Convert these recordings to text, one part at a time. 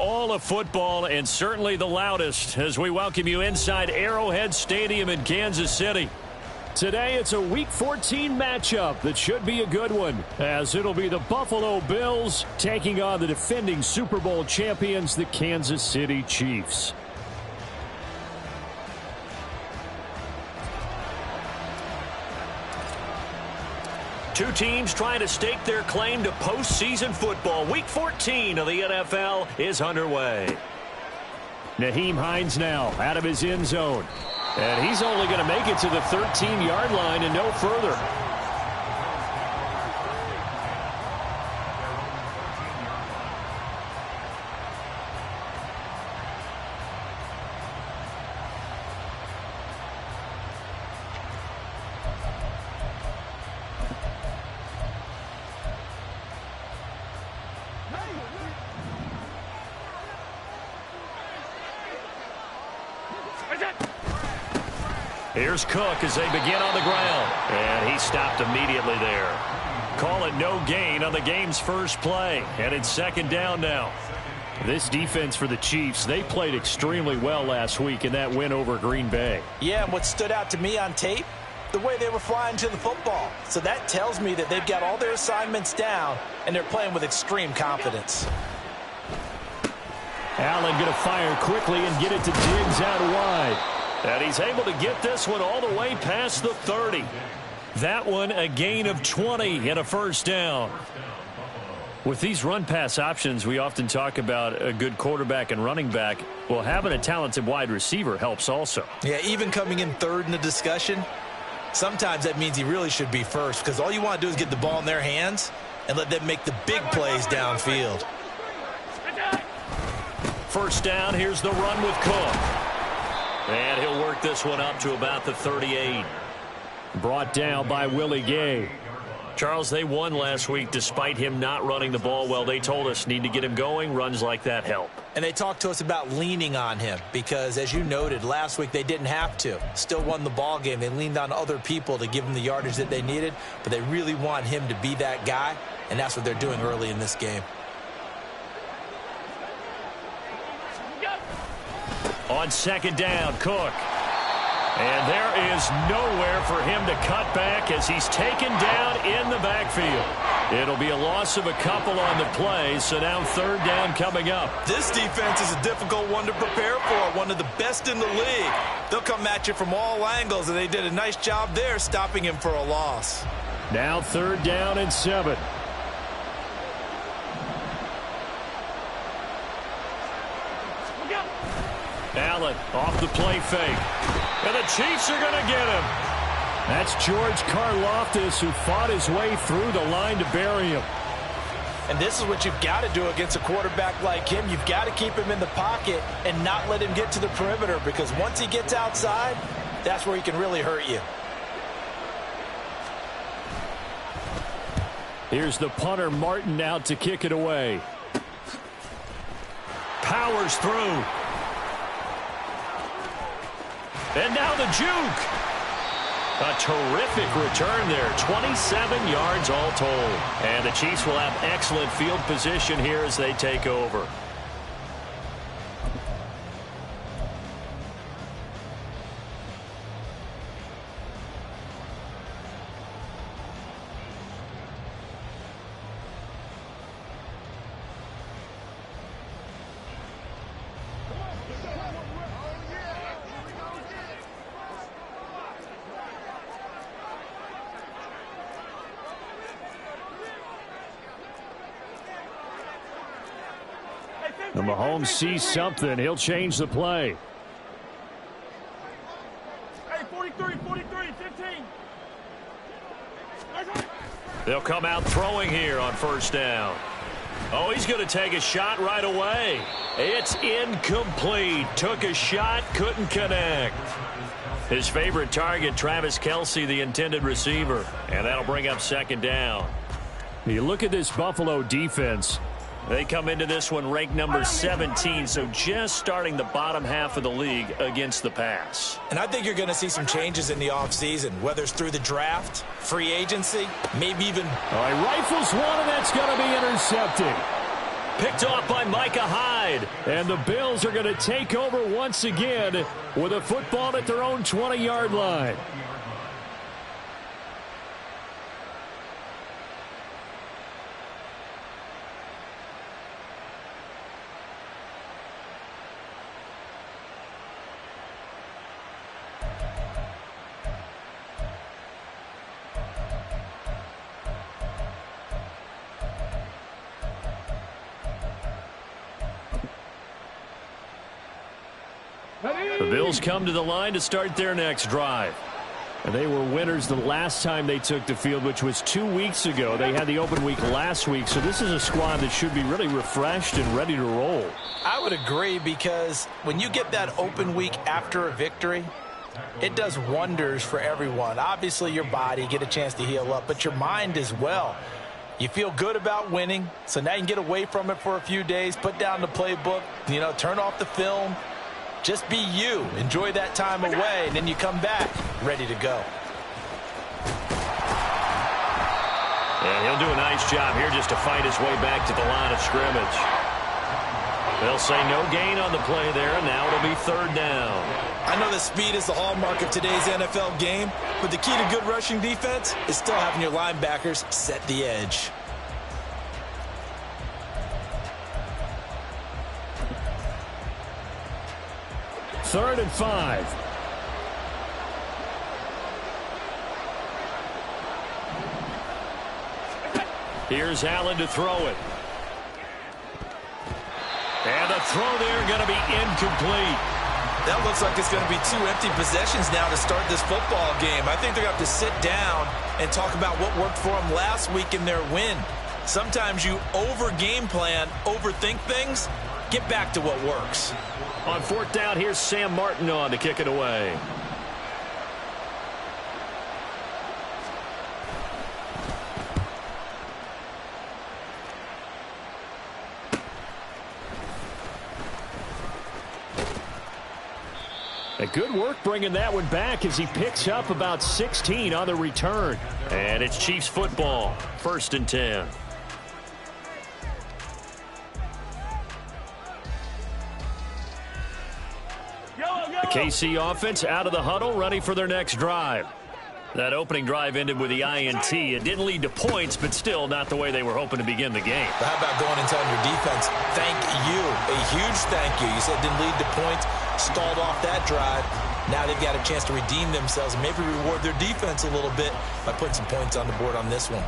all of football and certainly the loudest as we welcome you inside Arrowhead Stadium in Kansas City. Today it's a Week 14 matchup that should be a good one, as it'll be the Buffalo Bills taking on the defending Super Bowl champions, the Kansas City Chiefs. Two teams trying to stake their claim to postseason football. Week 14 of the NFL is underway. Nyheim Hines now out of his end zone. And he's only going to make it to the 13-yard line and no further. Here's Cook as they begin on the ground. And he stopped immediately there. Call it no gain on the game's first play. And it's second down now. This defense for the Chiefs, they played extremely well last week in that win over Green Bay. Yeah, and what stood out to me on tape, the way they were flying to the football. So that tells me that they've got all their assignments down, and they're playing with extreme confidence. Allen going to fire quickly and get it to Diggs out wide. And he's able to get this one all the way past the 30. That one a gain of 20 and a first down. With these run-pass options, we often talk about a good quarterback and running back. Well, having a talented wide receiver helps also. Yeah, even coming in third in the discussion, sometimes that means he really should be first, because all you want to do is get the ball in their hands and let them make the big plays downfield. First down, here's the run with Cook. And he'll work this one up to about the 38. Brought down by Willie Gay. Charles, they won last week despite him not running the ball well. They told us need to get him going. Runs like that help. And they talked to us about leaning on him because, as you noted, last week they didn't have to. Still won the ball game. They leaned on other people to give them the yardage that they needed, but they really want him to be that guy, and that's what they're doing early in this game. On second down, Cook. And there is nowhere for him to cut back as he's taken down in the backfield. It'll be a loss of a couple on the play, so now third down coming up. This defense is a difficult one to prepare for, one of the best in the league. They'll come at you from all angles, and they did a nice job there stopping him for a loss. Now third down and 7. Allen off the play fake. And the Chiefs are going to get him. That's George Karlaftis, who fought his way through the line to bury him. And this is what you've got to do against a quarterback like him. You've got to keep him in the pocket and not let him get to the perimeter, because once he gets outside, that's where he can really hurt you. Here's the punter, Martin, out to kick it away. Powers through. And now the juke. A terrific return there. 27 yards all told. And the Chiefs will have excellent field position here as they take over. And Mahomes sees something. He'll change the play. Hey, 43, 15. They'll come out throwing here on first down. Oh, he's going to take a shot right away. It's incomplete. Took a shot, couldn't connect. His favorite target, Travis Kelce, the intended receiver. And that'll bring up second down. You look at this Buffalo defense. They come into this one ranked number 17, so just starting the bottom half of the league against the pass. And I think you're going to see some changes in the offseason, whether it's through the draft, free agency, maybe even... All right, rifles one, and that's going to be intercepted. Picked off by Micah Hyde. And the Bills are going to take over once again with a football at their own 20-yard line. The Bills come to the line to start their next drive. And they were winners the last time they took the field, which was 2 weeks ago. They had the open week last week, so this is a squad that should be really refreshed and ready to roll. I would agree, because when you get that open week after a victory, it does wonders for everyone. Obviously, your body, get a chance to heal up, but your mind as well. You feel good about winning, so now you can get away from it for a few days, put down the playbook, turn off the film. Just be you. Enjoy that time away, and then you come back ready to go. And he'll do a nice job here just to fight his way back to the line of scrimmage. They'll say no gain on the play there, and now it'll be third down. I know that speed is the hallmark of today's NFL game, but the key to good rushing defense is still having your linebackers set the edge. Third and 5. Here's Allen to throw it. And the throw there going to be incomplete. That looks like it's going to be 2 empty possessions now to start this football game. I think they're going to have to sit down and talk about what worked for them last week in their win. Sometimes you over-game plan, overthink things. Get back to what works. On fourth down, here's Sam Martin on to kick it away. A good work bringing that one back as he picks up about 16 on the return. And it's Chiefs football, 1st and 10. The KC offense out of the huddle, ready for their next drive. That opening drive ended with the INT. It didn't lead to points, but still not the way they were hoping to begin the game. But how about going and telling your defense, thank you, a huge thank you. You said it didn't lead to points, stalled off that drive. Now they've got a chance to redeem themselves and maybe reward their defense a little bit by putting some points on the board on this one.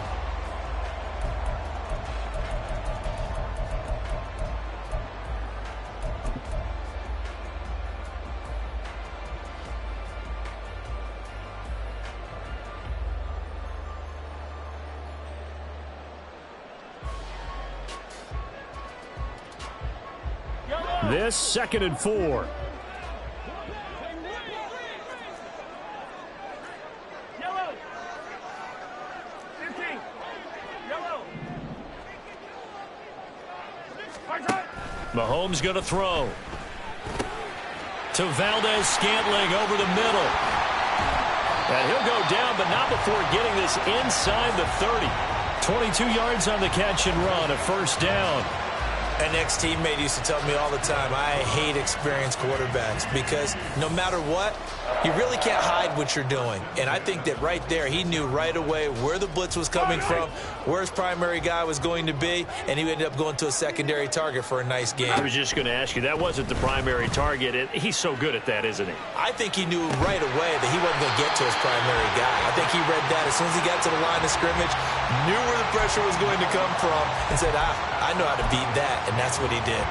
This 2nd and 4. Mahomes going to throw. To Valdez-Scantling over the middle. And he'll go down, but not before getting this inside the 30. 22 yards on the catch and run, a 1st down. An ex-teammate used to tell me all the time, I hate experienced quarterbacks because no matter what, you really can't hide what you're doing. And I think that right there, he knew right away where the blitz was coming from, where his primary guy was going to be, and he ended up going to a secondary target for a nice game. I was just going to ask you, that wasn't the primary target. He's so good at that, isn't he? I think he knew right away that he wasn't going to get to his primary guy. I think he read that as soon as he got to the line of scrimmage, knew where the pressure was going to come from, and said, I know how to beat that, and that's what he did.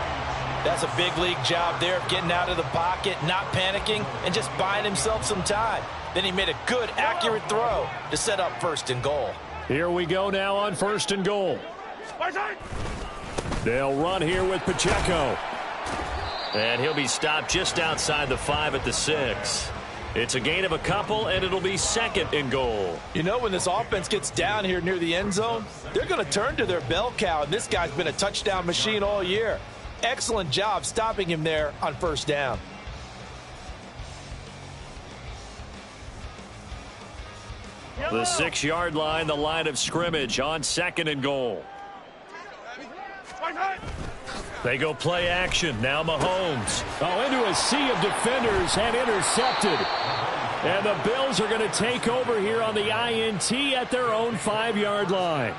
That's a big league job there of getting out of the pocket, not panicking, and just buying himself some time. Then he made a good, accurate throw to set up 1st and goal. Here we go now on 1st and goal. They'll run here with Pacheco. And he'll be stopped just outside the 5 at the 6. It's a gain of a couple, and it'll be 2nd and goal. You know, when this offense gets down here near the end zone, they're going to turn to their bell cow, and this guy's been a touchdown machine all year. Excellent job stopping him there on 1st down. The 6-yard line, the line of scrimmage on 2nd and goal. They go play action. Now Mahomes. Oh, into a sea of defenders and intercepted. And the Bills are going to take over here on the INT at their own 5-yard line.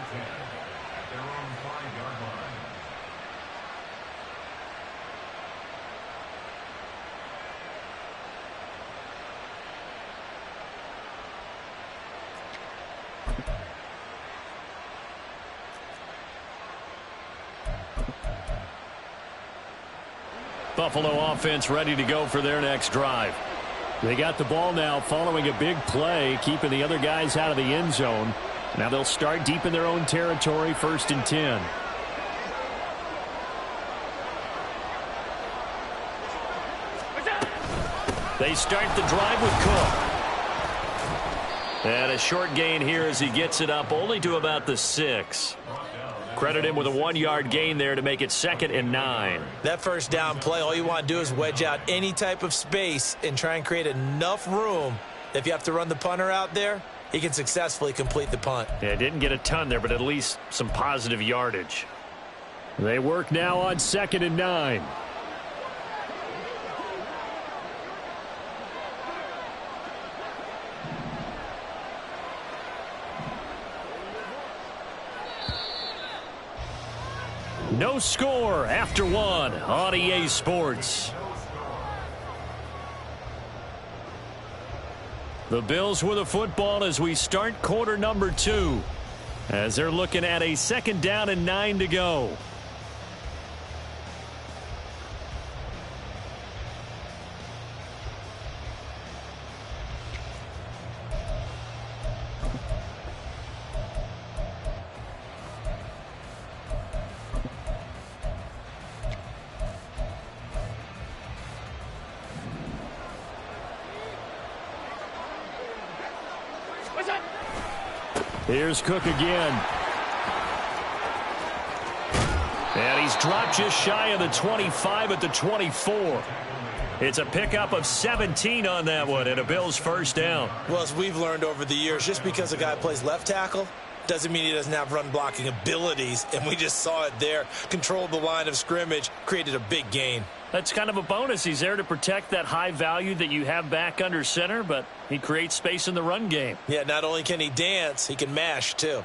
Buffalo offense ready to go for their next drive. They got the ball now following a big play, keeping the other guys out of the end zone. Now they'll start deep in their own territory, 1st and 10. They start the drive with Cook. And a short gain here as he gets it up only to about the 6. Credit him with a 1-yard gain there to make it 2nd and 9. That first down play, all you want to do is wedge out any type of space and try and create enough room. If you have to run the punter out there, he can successfully complete the punt. Yeah, didn't get a ton there, but at least some positive yardage. They work now on 2nd and 9. No score after 1 on EA Sports. The Bills with a football as we start quarter number 2. As they're looking at a 2nd down and 9 to go. Here's Cook again. And he's dropped just shy of the 25 at the 24. It's a pickup of 17 on that one and a Bills 1st down. Well, as we've learned over the years, just because a guy plays left tackle doesn't mean he doesn't have run blocking abilities, and we just saw it there. Controlled the line of scrimmage, created a big gain. That's kind of a bonus. He's there to protect that high value that you have back under center, but he creates space in the run game. Yeah, not only can he dance, he can mash too.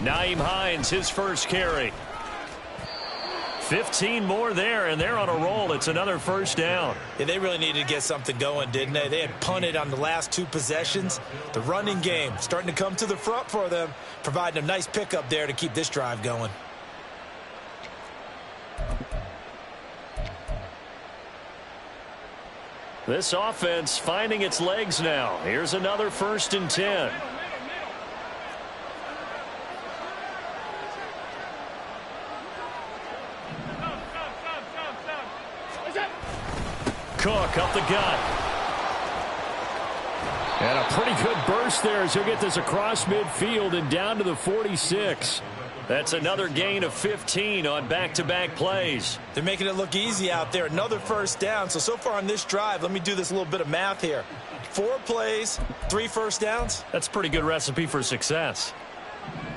Nyheim Hines, his first carry. 15 more there, and they're on a roll. It's another 1st down. Yeah, they really needed to get something going, didn't they? They had punted on the last 2 possessions. The running game starting to come to the front for them, providing a nice pickup there to keep this drive going. This offense finding its legs now. Here's another 1st and 10. Cook up the gut. And a pretty good burst there as he'll get this across midfield and down to the 46. That's another gain of 15 on back-to-back plays. They're making it look easy out there. Another 1st down. So far on this drive, let me do this little bit of math here. 4 plays, 3 1st downs. That's a pretty good recipe for success.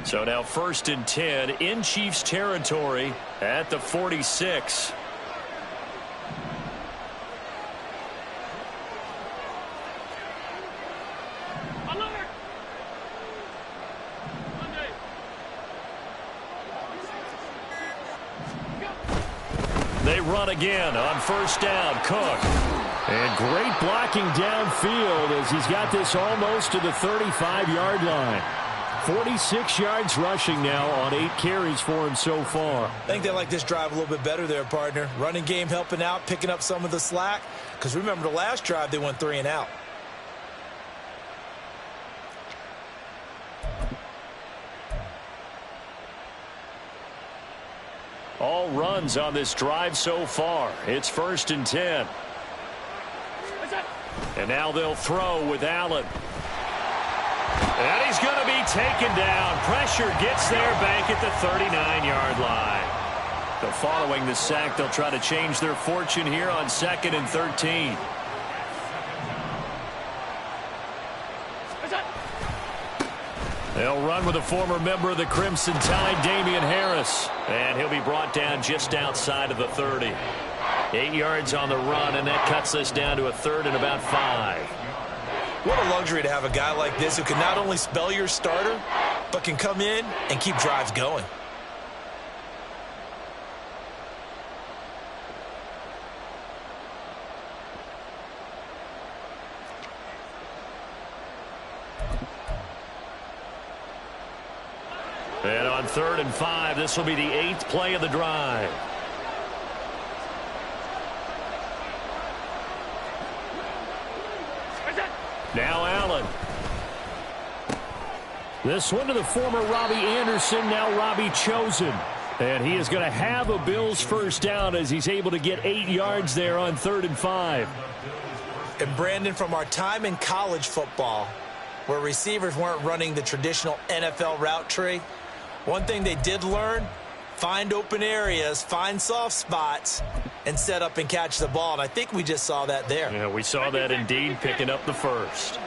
So now 1st and 10 in Chiefs territory at the 46. They run again on 1st down. Cook. And great blocking downfield as he's got this almost to the 35-yard line. 46 yards rushing now on 8 carries for him so far. I think they like this drive a little bit better there, partner. Running game helping out, picking up some of the slack. Because remember the last drive, they went 3 and out. All runs on this drive so far. It's 1st and 10. And now they'll throw with Allen. And he's going to be taken down. Pressure gets there back at the 39-yard line. So following the sack, they'll try to change their fortune here on 2nd and 13. They'll run with a former member of the Crimson Tide, Damian Harris. And he'll be brought down just outside of the 30. 8 yards on the run, and that cuts us down to a 3rd and about 5. What a luxury to have a guy like this who can not only spell your starter, but can come in and keep drives going. And on 3rd and 5, this will be the 8th play of the drive. Now Allen. This one to the former Robbie Anderson, now Robbie Chosen. And he is going to have a Bills first down as he's able to get 8 yards there on 3rd and 5. And Brandon, from our time in college football, where receivers weren't running the traditional NFL route tree, one thing they did learn, find open areas, find soft spots, and set up and catch the ball. And I think we just saw that there. Yeah, we saw that indeed, picking up the first.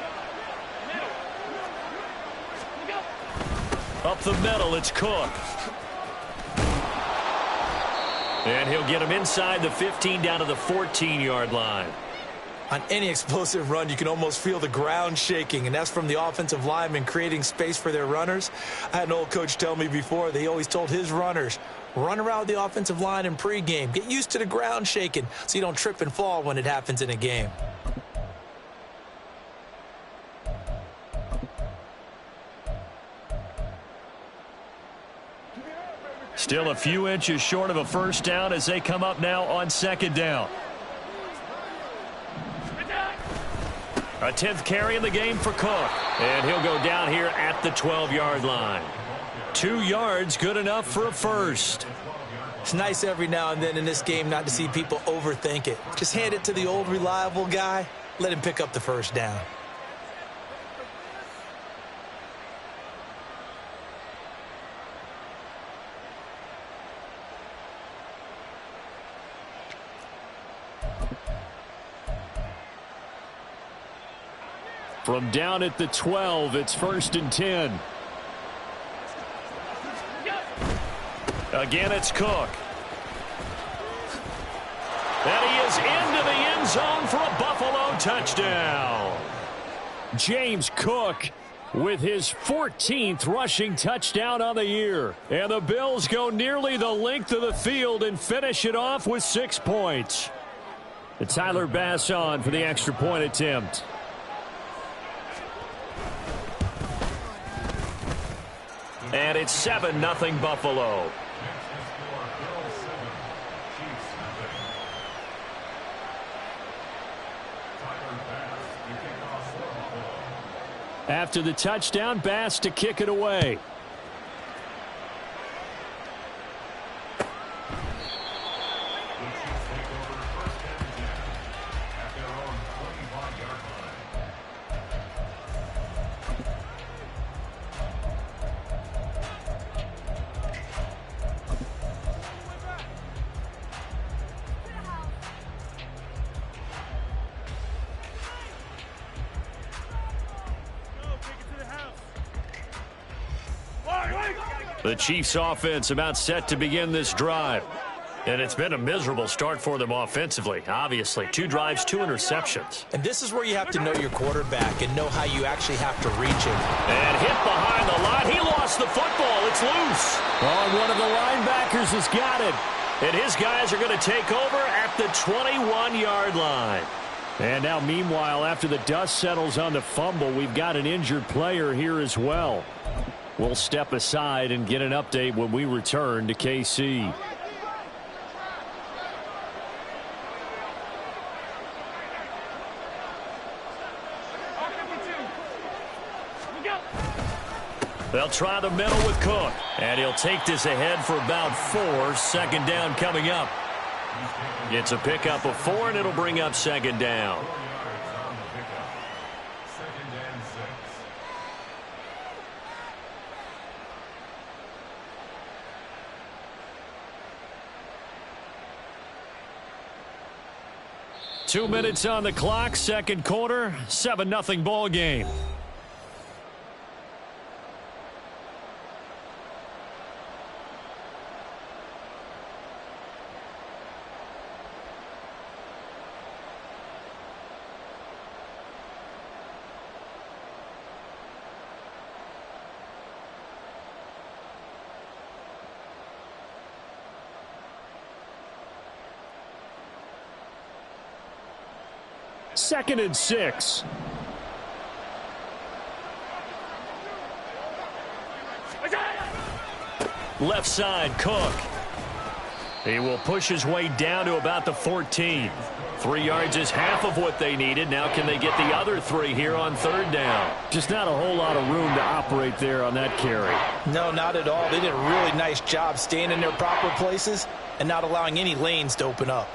Up the middle, it's Cook. And he'll get him inside the 15 down to the 14-yard line. On any explosive run, you can almost feel the ground shaking, and that's from the offensive linemen creating space for their runners. I had an old coach tell me before, they always told his runners, run around the offensive line in pregame. Get used to the ground shaking so you don't trip and fall when it happens in a game. Still a few inches short of a first down as they come up now on 2nd down. A 10th carry in the game for Cook. And he'll go down here at the 12-yard line. 2 yards, good enough for a first. It's nice every now and then in this game not to see people overthink it. Just hand it to the old reliable guy. Let him pick up the first down. From down at the 12, it's 1st and 10. Again, it's Cook. And he is into the end zone for a Buffalo touchdown. James Cook with his 14th rushing touchdown on the year. And the Bills go nearly the length of the field and finish it off with 6 points. And Tyler Bass on for the extra point attempt. And it's 7-0 Buffalo. After the touchdown, Bass to kick it away. The Chiefs offense about set to begin this drive. And it's been a miserable start for them offensively. Obviously, 2 drives, 2 interceptions. And this is where you have to know your quarterback and know how you actually have to reach him. And hit behind the line. He lost the football. It's loose. Oh, and one of the linebackers has got it. And his guys are going to take over at the 21-yard line. And now, meanwhile, after the dust settles on the fumble, we've got an injured player here as well. We'll step aside and get an update when we return to KC. They'll try the middle with Cook. And he'll take this ahead for about 4. Second down coming up. It's a pickup of 4, and it'll bring up second down. Two minutes on the clock, second quarter, 7-0 ball game. Second and 6. Left side, Cook. He will push his way down to about the 14. 3 yards is half of what they needed. Now can they get the other 3 here on third down? Just not a whole lot of room to operate there on that carry. No, not at all. They did a really nice job staying in their proper places and not allowing any lanes to open up.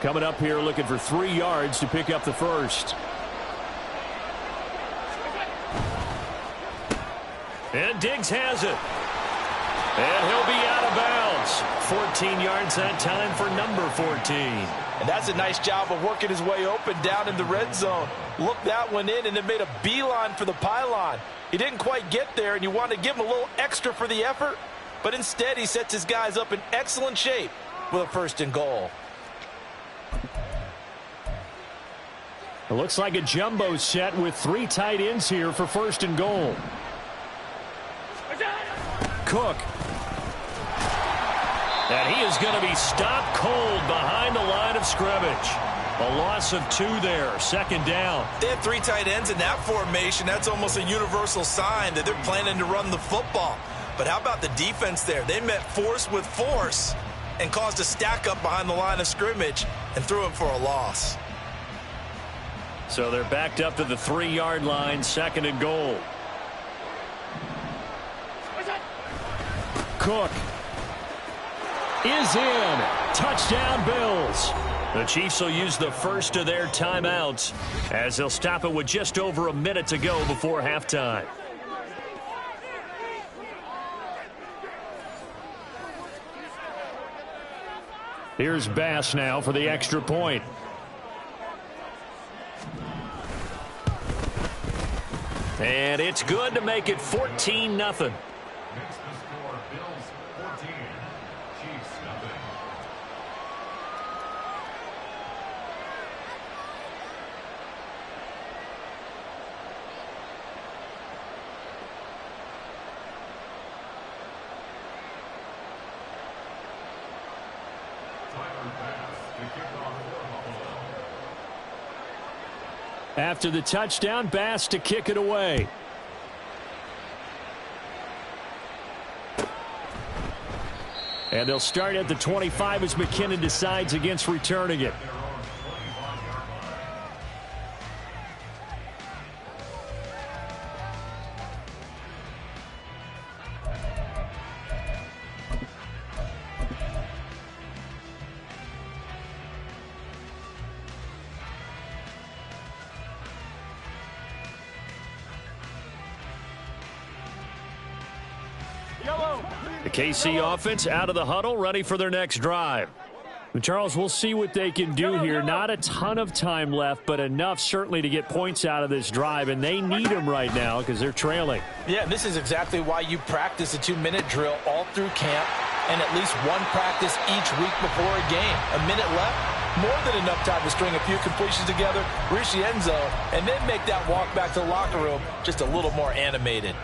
Coming up here looking for 3 yards to pick up the first. And Diggs has it. And he'll be out of bounds. 14 yards that time for number 14. And that's a nice job of working his way open down in the red zone. Looked that one in and then made a beeline for the pylon. He didn't quite get there, and you want to give him a little extra for the effort. But instead, he sets his guys up in excellent shape with a first and goal. It looks like a jumbo set with 3 tight ends here for first and goal. Cook. And he is going to be stopped cold behind the line of scrimmage. A loss of 2 there. Second down. They have 3 tight ends in that formation. That's almost a universal sign that they're planning to run the football. But how about the defense there? They met force with force and caused a stack up behind the line of scrimmage and threw him for a loss. So they're backed up to the 3-yard line, second and goal. Cook is in. Touchdown, Bills. The Chiefs will use the first of their timeouts as they'll stop it with just over a minute to go before halftime. Here's Bass now for the extra point. And it's good to make it 14-0. After the touchdown, Bass to kick it away. And they'll start at the 25 as McKinnon decides against returning it. The KC offense out of the huddle, ready for their next drive. And Charles, we'll see what they can do here. Not a ton of time left, but enough certainly to get points out of this drive, and they need them right now because they're trailing. Yeah, this is exactly why you practice a 2-minute drill all through camp and at least one practice each week before a game. A minute left, more than enough time to string a few completions together, reach the end zone, and then make that walk back to the locker room just a little more animated.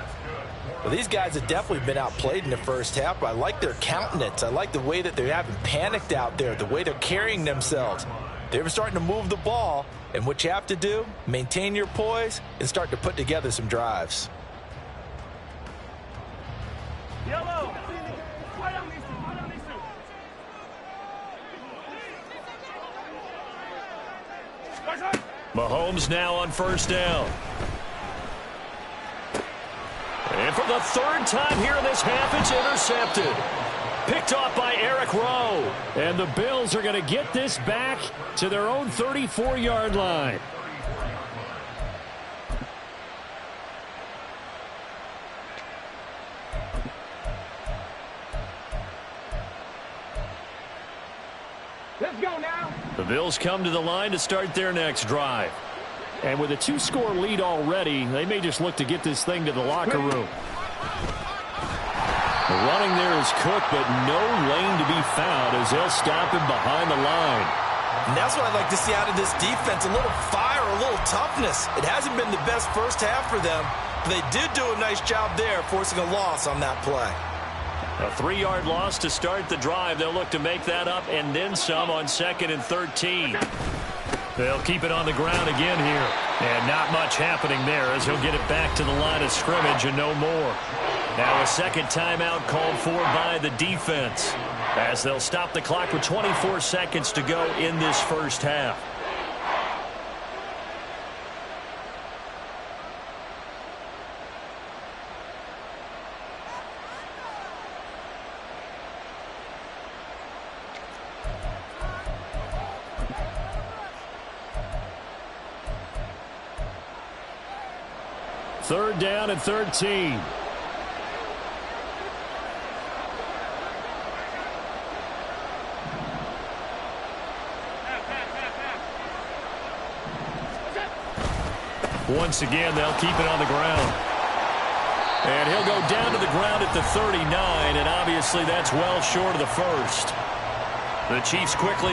Well, these guys have definitely been outplayed in the first half. I like their countenance. I like the way that they haven't panicked out there, the way they're carrying themselves. They're starting to move the ball, and what you have to do, maintain your poise and start to put together some drives. Yellow. Mahomes now on first down. And for the third time here in this half, it's intercepted. Picked off by Eric Rowe. And the Bills are going to get this back to their own 34-yard line. Let's go now. The Bills come to the line to start their next drive. And with a 2-score lead already, they may just look to get this thing to the locker room. The running there is Cook, but no lane to be found as they'll stop him behind the line. And that's what I'd like to see out of this defense, a little fire, a little toughness. It hasn't been the best first half for them, but they did do a nice job there forcing a loss on that play. A 3-yard loss to start the drive. They'll look to make that up and then some on 2nd and 13. They'll keep it on the ground again here. And not much happening there as he'll get it back to the line of scrimmage and no more. Now a second timeout called for by the defense as they'll stop the clock with 24 seconds to go in this first half. Third down and 13. Once again, they'll keep it on the ground. And he'll go down to the ground at the 39, and obviously that's well short of the first. The Chiefs quickly